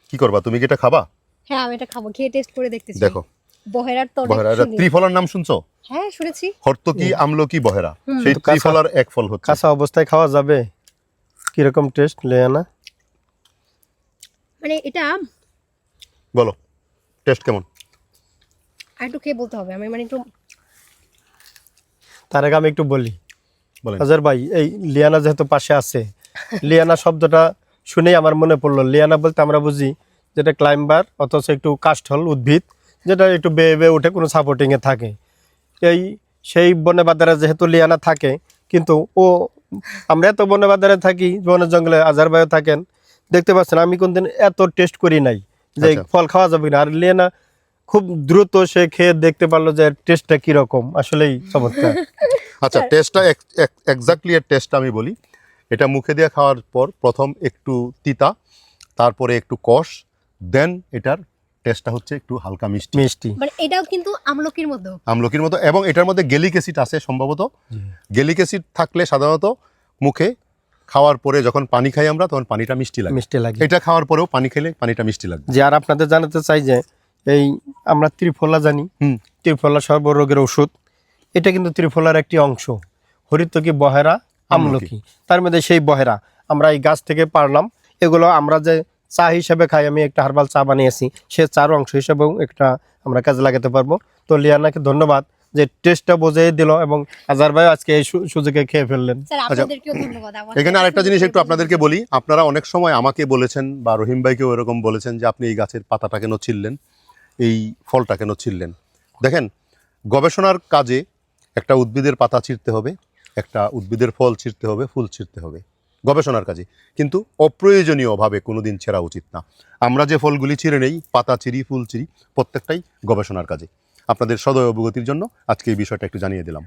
কি করবা তুমি? কি এটা খাবা? হ্যাঁ আমি এটা খাবো, খেয়ে টেস্ট করে দেখতে চাই। দেখো বহেরার তো বহেরা, এটা ত্রিফলার নাম শুনছো? হ্যাঁ শুনেছি। হর্তকি, আমলকি, বহেরা, সেই কিন্তু ত্রিফলার এক ফল হচ্ছে। কাঁচা অবস্থায় খাওয়া যাবে? কিরকম টেস্ট লেয়ানা? মানে এটা বলো টেস্ট কেমন? আর একটু খেয়ে বলতে হবে, আমি মানে একটু তার আগে আমি একটু বলি বলেন। আজহার ভাই, এই লিয়ানা যেহেতু পাশে আছে, লিয়ানা শব্দটা শুনেই আমার মনে পড়লো। লিয়ানা বলতে আমরা বুঝি যেটা ক্লাইম্বার অথচ একটু কাষ্ঠল উদ্ভিদ, যেটা একটু বেয়ে বেয়ে উঠে কোনো সাপোর্টিংয়ে থাকে। এই সেই বনে বাজারে যেহেতু লিয়ানা থাকে, কিন্তু ও আমরা এত বনে বাজারে থাকি, বনের জঙ্গলে আজহার ভাইও থাকেন, দেখতে পাচ্ছেন আমি কোনদিন এত টেস্ট করি নাই যে আচ্ছা। ফল খাওয়া যাবে না। আর লিয়ানা খুব দ্রুত সে খেয়ে দেখতে পারলো যে টেস্টটা কীরকম, আসলেই চমৎকার। আচ্ছা টেস্টটা এক্স্যাক্টলি এর টেস্টটা আমি বলি। এটা মুখে দিয়ে খাওয়ার পর প্রথম একটু তিতা, তারপরে একটু কষ, দেন এটার টেস্টটা হচ্ছে একটু হালকা মিষ্টি মিষ্টি। মানে এটাও কিন্তু আমলকির মতো। আমলকির মতো, এবং এটার মধ্যে গেলিক অ্যাসিড আছে সম্ভবত। গেলিক অ্যাসিড থাকলে সাধারণত মুখে খাওয়ার পরে যখন পানি খাই আমরা তখন পানিটা মিষ্টি লাগে। মিষ্টি লাগে। এটা খাওয়ার পরেও পানি খেলে পানিটা মিষ্টি লাগবে। যে আর আপনাদের জানাতে চাই যে এই আমরা ত্রিফলা জানি, ত্রিফলা সর্বরোগের ওষুধ, এটা কিন্তু ত্রিফলার একটি অংশ। হরিতকি, বহেরা, আমলকি, তার মধ্যে সেই বহেরা আমরা এই গাছ থেকে পারলাম। এগুলো আমরা যে চা হিসেবে খাই, আমি একটা হার্বাল চা বানিয়েছি, সে চার অংশ হিসেবেও একটা আমরা কাজে লাগাতে পারবো। তো লিয়ানাকে ধন্যবাদ যে টেস্টটা বুঝিয়ে দিল, এবং আজহার ভাই আজকে এই সুযোগে খেয়ে ফেললেন। স্যার আপনাদেরকেও ধন্যবাদ। এখানে আরেকটা জিনিস একটু আপনাদেরকে বলি। আপনারা অনেক সময় আমাকে বলেছেন বা রহিম ভাইকেও এরকম বলেছেন যে আপনি এই গাছের পাতাটা কেন ছিললেন, এই ফলটা কেন ছিললেন। দেখেন, গবেষণার কাজে একটা উদ্ভিদের পাতা ছিঁড়তে হবে, একটা উদ্ভিদের ফল ছিঁড়তে হবে, ফুল ছিঁড়তে হবে, গবেষণার কাজে। কিন্তু অপ্রয়োজনীয়ভাবে কোনো দিন ছেঁড়া উচিত না। আমরা যে ফলগুলি ছিঁড়ে নেই, পাতা ছিঁড়ি, ফুল ছিঁড়ি, প্রত্যেকটাই গবেষণার কাজে। আপনাদের সদয় অবগতির জন্য আজকে এই বিষয়টা একটু জানিয়ে দিলাম।